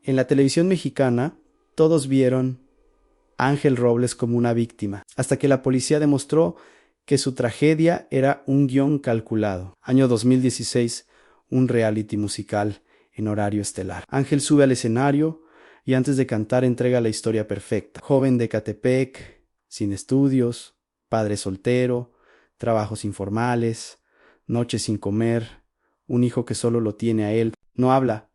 En la televisión mexicana, todos vieron a Ángel Robles como una víctima, hasta que la policía demostró que su tragedia era un guión calculado. Año 2016, un reality musical en horario estelar. Ángel sube al escenario y antes de cantar entrega la historia perfecta. Joven de Ecatepec, sin estudios, padre soltero, trabajos informales, noches sin comer, un hijo que solo lo tiene a él. No habla.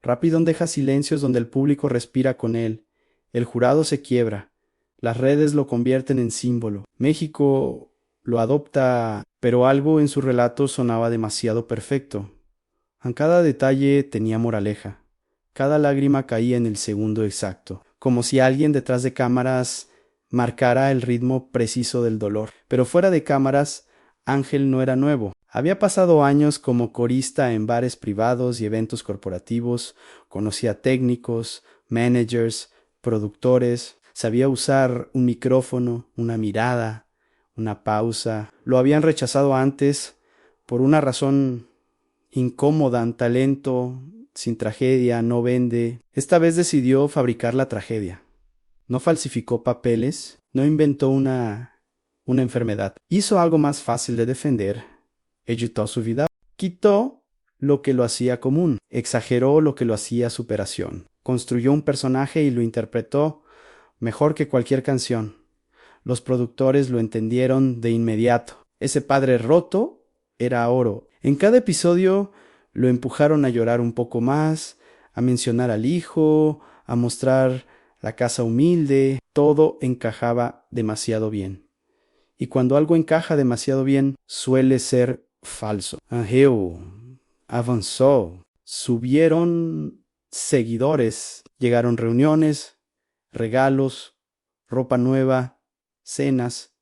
Rápido deja silencios donde el público respira con él. El jurado se quiebra. Las redes lo convierten en símbolo. México lo adopta, pero algo en su relato sonaba demasiado perfecto. En cada detalle tenía moraleja. Cada lágrima caía en el segundo exacto, como si alguien detrás de cámaras marcara el ritmo preciso del dolor. Pero fuera de cámaras, Ángel no era nuevo. Había pasado años como corista en bares privados y eventos corporativos, conocía técnicos, managers, productores, sabía usar un micrófono, una mirada, una pausa. Lo habían rechazado antes por una razón incómoda. Talento sin tragedia no vende. Esta vez decidió fabricar la tragedia. No falsificó papeles, no inventó una enfermedad. Hizo algo más fácil de defender. Editó su vida. Quitó lo que lo hacía común. Exageró lo que lo hacía superación. Construyó un personaje y lo interpretó mejor que cualquier canción. Los productores lo entendieron de inmediato. Ese padre roto era oro. En cada episodio lo empujaron a llorar un poco más, a mencionar al hijo, a mostrar la casa humilde. Todo encajaba demasiado bien. Y cuando algo encaja demasiado bien, suele ser falso. Ángel avanzó. Subieron seguidores. Llegaron reuniones, regalos, ropa nueva, cenas,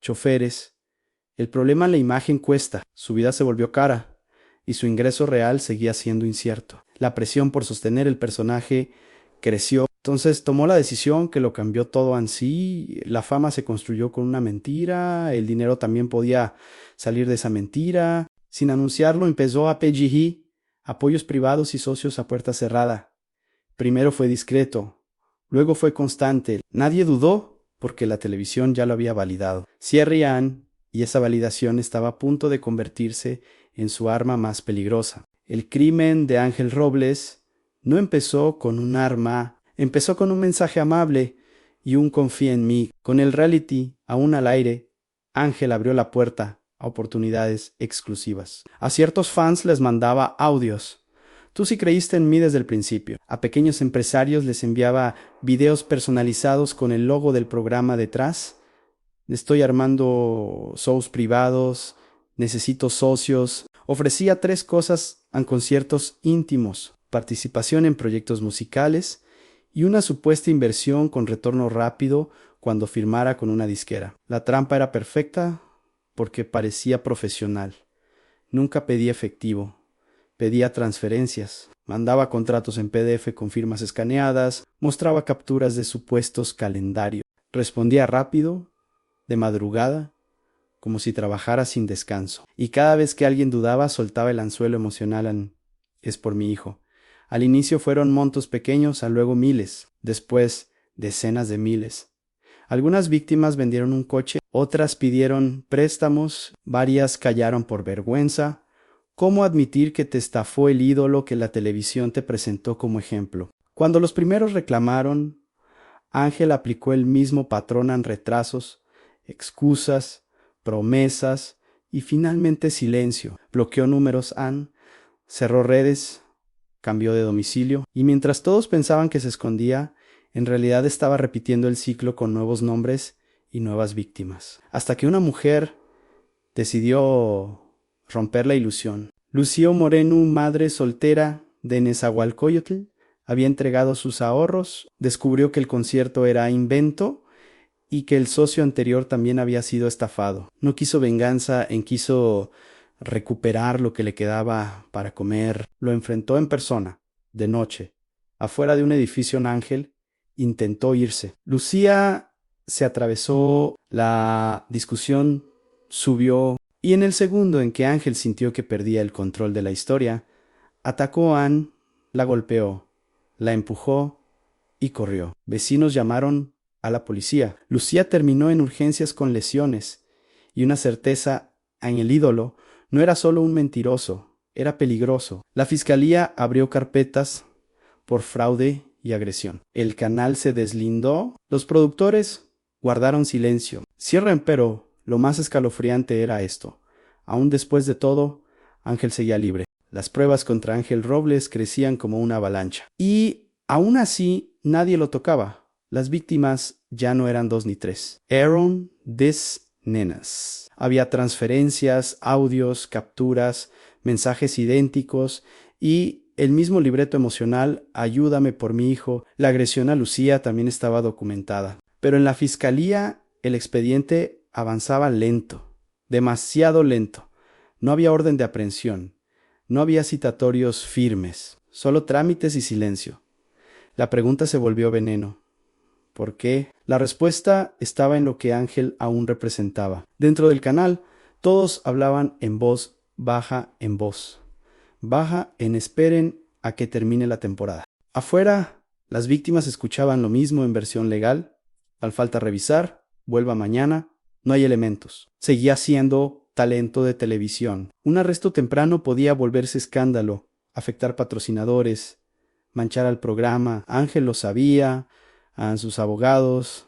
choferes. El problema en la imagen cuesta. Su vida se volvió cara y su ingreso real seguía siendo incierto. La presión por sostener el personaje creció. Entonces tomó la decisión que lo cambió todo en sí. La fama se construyó con una mentira. El dinero también podía salir de esa mentira. Sin anunciarlo empezó a pedir apoyos privados y socios a puerta cerrada. Primero fue discreto, luego fue constante. Nadie dudó porque la televisión ya lo había validado. Cierrian, y esa validación estaba a punto de convertirse en su arma más peligrosa. El crimen de Ángel Robles no empezó con un arma, empezó con un mensaje amable y un confía en mí. Con el reality aún al aire, Ángel abrió la puerta a oportunidades exclusivas. A ciertos fans les mandaba audios. Tú sí creíste en mí desde el principio. A pequeños empresarios les enviaba videos personalizados con el logo del programa detrás. Estoy armando shows privados, necesito socios. Ofrecía 3 cosas en conciertos íntimos: participación en proyectos musicales y una supuesta inversión con retorno rápido cuando firmara con una disquera. La trampa era perfecta porque parecía profesional. Nunca pedía efectivo, pedía transferencias. Mandaba contratos en PDF con firmas escaneadas, mostraba capturas de supuestos calendarios. Respondía rápido, de madrugada, como si trabajara sin descanso. Y cada vez que alguien dudaba, soltaba el anzuelo emocional en "es por mi hijo". Al inicio fueron montos pequeños, a luego miles, después decenas de miles. Algunas víctimas vendieron un coche, otras pidieron préstamos, varias callaron por vergüenza. ¿Cómo admitir que te estafó el ídolo que la televisión te presentó como ejemplo? Cuando los primeros reclamaron, Ángel aplicó el mismo patrón en retrasos, excusas, promesas y finalmente silencio. Bloqueó números cerró redes, cambió de domicilio, y mientras todos pensaban que se escondía, en realidad estaba repitiendo el ciclo con nuevos nombres y nuevas víctimas. Hasta que una mujer decidió romper la ilusión. Lucio Moreno, madre soltera de Nezahualcóyotl, había entregado sus ahorros, descubrió que el concierto era invento y que el socio anterior también había sido estafado. No quiso venganza, quiso recuperar lo que le quedaba para comer. Lo enfrentó en persona, de noche, afuera de un edificio en Ángel. Intentó irse. Lucía se atravesó, la discusión subió, y en el segundo en que Ángel sintió que perdía el control de la historia, atacó a Anne, la golpeó, la empujó y corrió. Vecinos llamaron a la policía. Lucía terminó en urgencias con lesiones y una certeza en el ídolo. No era solo un mentiroso, era peligroso. La fiscalía abrió carpetas por fraude y agresión. El canal se deslindó. Los productores guardaron silencio. Cierren, pero lo más escalofriante era esto. Aún después de todo, Ángel seguía libre. Las pruebas contra Ángel Robles crecían como una avalancha. Y aún así, nadie lo tocaba. Las víctimas ya no eran 2 ni 3. Eran 10 nenas. Había transferencias, audios, capturas, mensajes idénticos y el mismo libreto emocional, ayúdame por mi hijo. La agresión a Lucía también estaba documentada. Pero en la fiscalía el expediente avanzaba lento, demasiado lento. No había orden de aprehensión, no había citatorios firmes, solo trámites y silencio. La pregunta se volvió veneno. ¿Por qué? La respuesta estaba en lo que Ángel aún representaba. Dentro del canal, todos hablaban en voz baja, baja en esperen a que termine la temporada. Afuera, las víctimas escuchaban lo mismo en versión legal. Al falta revisar, vuelva mañana, no hay elementos. Seguía siendo talento de televisión. Un arresto temprano podía volverse escándalo, afectar patrocinadores, manchar al programa. Ángel lo sabía, a sus abogados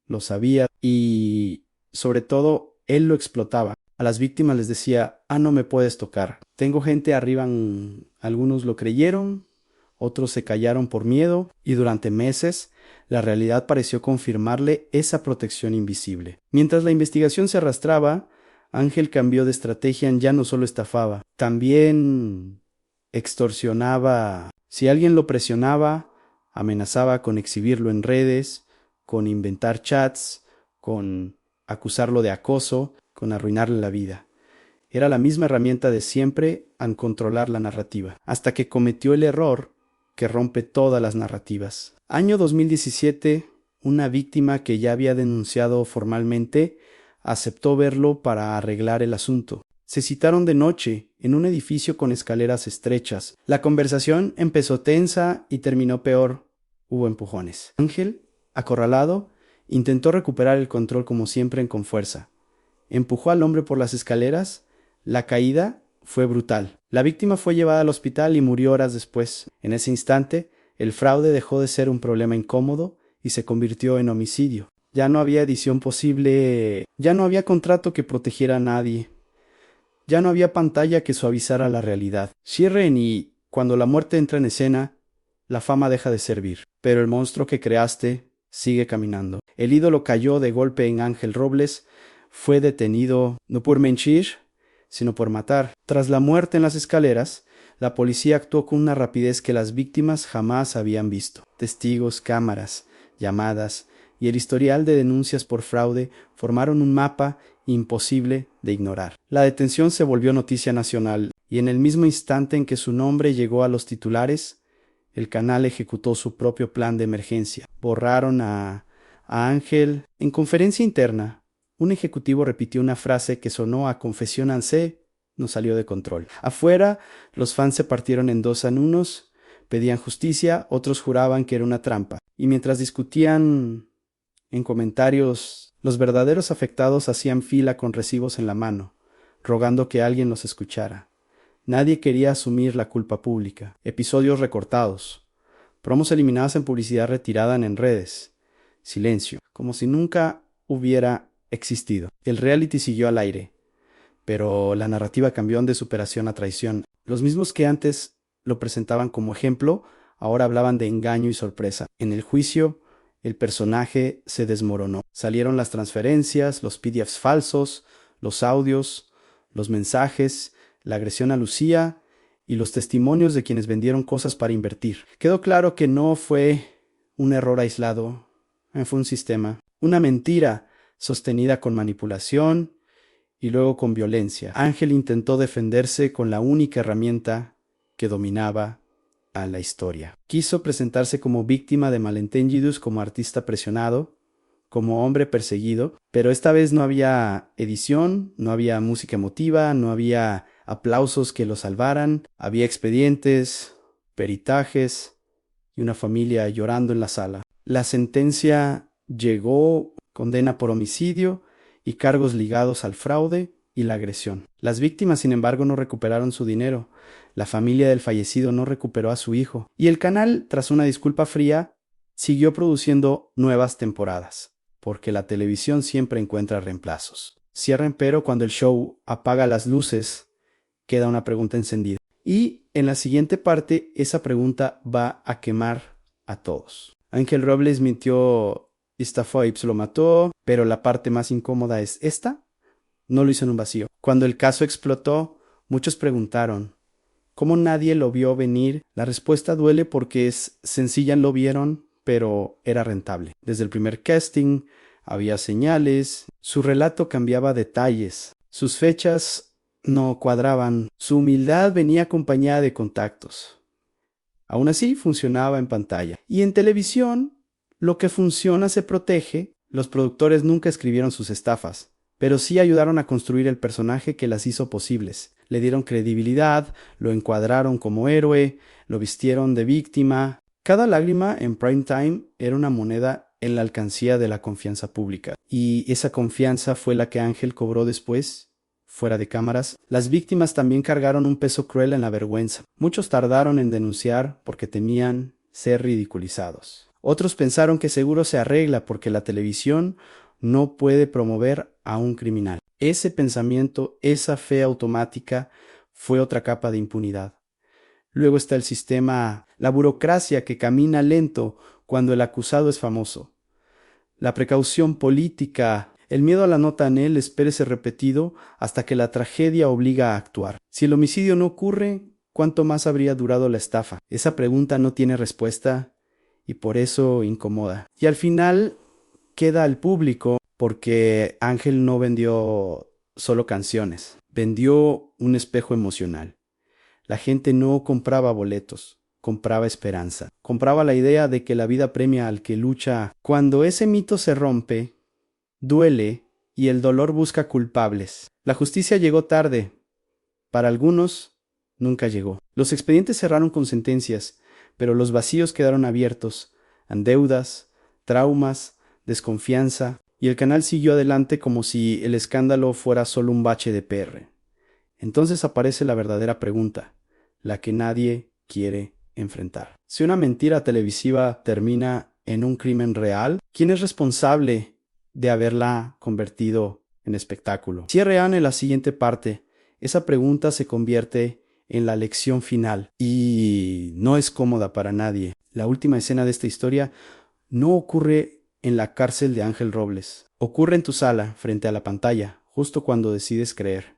lo sabía y, sobre todo, él lo explotaba. A las víctimas les decía, no me puedes tocar. Tengo gente arriba, algunos lo creyeron, otros se callaron por miedo y durante meses la realidad pareció confirmarle esa protección invisible. Mientras la investigación se arrastraba, Ángel cambió de estrategia, ya no solo estafaba, también extorsionaba. Si alguien lo presionaba, amenazaba con exhibirlo en redes, con inventar chats, con acusarlo de acoso, con arruinarle la vida. Era la misma herramienta de siempre al controlar la narrativa, hasta que cometió el error que rompe todas las narrativas. Año 2017, una víctima que ya había denunciado formalmente aceptó verlo para arreglar el asunto. Se citaron de noche en un edificio con escaleras estrechas. La conversación empezó tensa y terminó peor. Hubo empujones. Ángel, acorralado, intentó recuperar el control como siempre con fuerza. Empujó al hombre por las escaleras. La caída fue brutal. La víctima fue llevada al hospital y murió horas después. En ese instante, el fraude dejó de ser un problema incómodo y se convirtió en homicidio. Ya no había edición posible, ya no había contrato que protegiera a nadie. Ya no había pantalla que suavizara la realidad. Cierren y, cuando la muerte entra en escena, la fama deja de servir. Pero el monstruo que creaste sigue caminando. El ídolo cayó de golpe en Ángel Robles. Fue detenido no por mentir, sino por matar. Tras la muerte en las escaleras, la policía actuó con una rapidez que las víctimas jamás habían visto. Testigos, cámaras, llamadas y el historial de denuncias por fraude formaron un mapa imposible de ignorar. La detención se volvió noticia nacional y en el mismo instante en que su nombre llegó a los titulares, el canal ejecutó su propio plan de emergencia. Borraron a Ángel. En conferencia interna, un ejecutivo repitió una frase que sonó a confesión ancé, no salió de control. Afuera, los fans se partieron en dos. Unos pedían justicia, otros juraban que era una trampa. Y mientras discutían en comentarios, los verdaderos afectados hacían fila con recibos en la mano, rogando que alguien los escuchara. Nadie quería asumir la culpa pública. Episodios recortados. Promos eliminadas en publicidad retirada en redes. Silencio, como si nunca hubiera existido. El reality siguió al aire, pero la narrativa cambió de superación a traición. Los mismos que antes lo presentaban como ejemplo, ahora hablaban de engaño y sorpresa. En el juicio, el personaje se desmoronó. Salieron las transferencias, los PDFs falsos, los audios, los mensajes, la agresión a Lucía y los testimonios de quienes vendieron cosas para invertir. Quedó claro que no fue un error aislado, fue un sistema, una mentira sostenida con manipulación y luego con violencia. Ángel intentó defenderse con la única herramienta que dominaba a la historia. Quiso presentarse como víctima de malentendidos, como artista presionado, como hombre perseguido, pero esta vez no había edición, no había música emotiva, no había aplausos que lo salvaran, había expedientes, peritajes y una familia llorando en la sala. La sentencia llegó, condena por homicidio y cargos ligados al fraude y la agresión. Las víctimas, sin embargo, no recuperaron su dinero. La familia del fallecido no recuperó a su hijo. Y el canal, tras una disculpa fría, siguió produciendo nuevas temporadas, porque la televisión siempre encuentra reemplazos. Cierra empero cuando el show apaga las luces, queda una pregunta encendida. Y en la siguiente parte, esa pregunta va a quemar a todos. Ángel Robles mintió, estafó y lo mató, pero la parte más incómoda es esta. No lo hizo en un vacío. Cuando el caso explotó, muchos preguntaron, ¿cómo nadie lo vio venir? La respuesta duele porque es sencilla, lo vieron, pero era rentable. Desde el primer casting había señales, su relato cambiaba detalles, sus fechas no cuadraban, su humildad venía acompañada de contactos. Aún así, funcionaba en pantalla. Y en televisión, lo que funciona se protege. Los productores nunca escribieron sus estafas, pero sí ayudaron a construir el personaje que las hizo posibles. Le dieron credibilidad, lo encuadraron como héroe, lo vistieron de víctima. Cada lágrima en prime time era una moneda en la alcancía de la confianza pública. Y esa confianza fue la que Ángel cobró después, fuera de cámaras. Las víctimas también cargaron un peso cruel en la vergüenza. Muchos tardaron en denunciar porque temían ser ridiculizados. Otros pensaron que seguro se arregla porque la televisión no puede promover a un criminal. Ese pensamiento, esa fe automática, fue otra capa de impunidad. Luego está el sistema, la burocracia que camina lento cuando el acusado es famoso. La precaución política, el miedo a la nota en él, espérese repetido hasta que la tragedia obliga a actuar. Si el homicidio no ocurre, ¿cuánto más habría durado la estafa? Esa pregunta no tiene respuesta y por eso incomoda. Y al final queda al público porque Ángel no vendió solo canciones, vendió un espejo emocional. La gente no compraba boletos, compraba esperanza, compraba la idea de que la vida premia al que lucha. Cuando ese mito se rompe, duele y el dolor busca culpables. La justicia llegó tarde. Para algunos, nunca llegó. Los expedientes cerraron con sentencias, pero los vacíos quedaron abiertos, en deudas, traumas, desconfianza, y el canal siguió adelante como si el escándalo fuera solo un bache de PR. Entonces aparece la verdadera pregunta, la que nadie quiere enfrentar. Si una mentira televisiva termina en un crimen real, ¿quién es responsable de haberla convertido en espectáculo? Cierre Anne la siguiente parte. Esa pregunta se convierte en la lección final y no es cómoda para nadie. La última escena de esta historia no ocurre en la cárcel de Ángel Robles. Ocurre en tu sala, frente a la pantalla, justo cuando decides creer.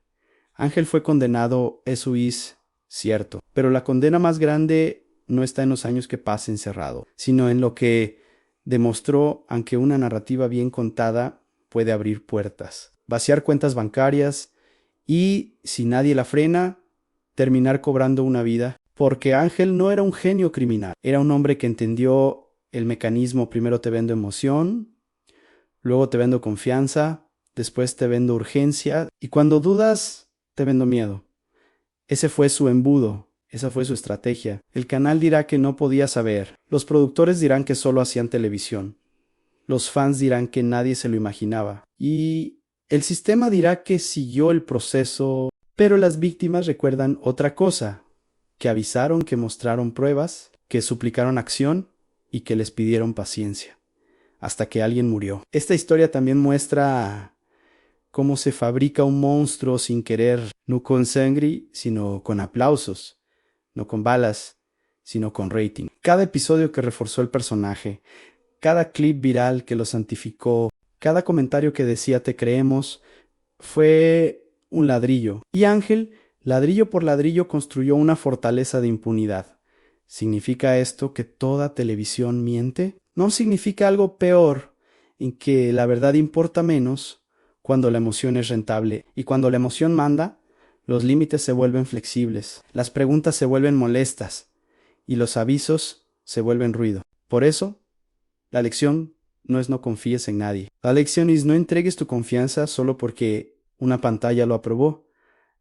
Ángel fue condenado, eso es cierto, pero la condena más grande no está en los años que pasa encerrado, sino en lo que demostró, aunque una narrativa bien contada puede abrir puertas, vaciar cuentas bancarias y, si nadie la frena, terminar cobrando una vida. Porque Ángel no era un genio criminal, era un hombre que entendió el mecanismo: primero te vendo emoción, luego te vendo confianza, después te vendo urgencia y cuando dudas te vendo miedo. Ese fue su embudo, esa fue su estrategia. El canal dirá que no podía saber, los productores dirán que solo hacían televisión, los fans dirán que nadie se lo imaginaba y el sistema dirá que siguió el proceso, pero las víctimas recuerdan otra cosa, que avisaron, que mostraron pruebas, que suplicaron acción y que les pidieron paciencia, hasta que alguien murió. Esta historia también muestra cómo se fabrica un monstruo sin querer, no con sangre, sino con aplausos, no con balas, sino con rating. Cada episodio que reforzó el personaje, cada clip viral que lo santificó, cada comentario que decía te creemos, fue un ladrillo. Y Ángel, ladrillo por ladrillo, construyó una fortaleza de impunidad. ¿Significa esto que toda televisión miente? ¿No significa algo peor, en que la verdad importa menos cuando la emoción es rentable? Y cuando la emoción manda, los límites se vuelven flexibles, las preguntas se vuelven molestas y los avisos se vuelven ruido. Por eso, la lección no es no confíes en nadie. La lección es no entregues tu confianza solo porque una pantalla lo aprobó.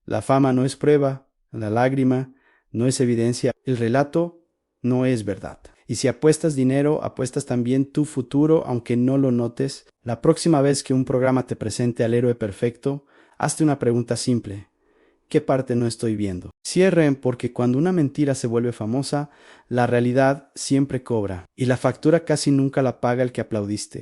La fama no es prueba, la lágrima no es evidencia, el relato no es verdad. Y si apuestas dinero, apuestas también tu futuro, aunque no lo notes. La próxima vez que un programa te presente al héroe perfecto, hazte una pregunta simple. ¿Qué parte no estoy viendo? Cierren, porque cuando una mentira se vuelve famosa, la realidad siempre cobra, y la factura casi nunca la paga el que aplaudiste.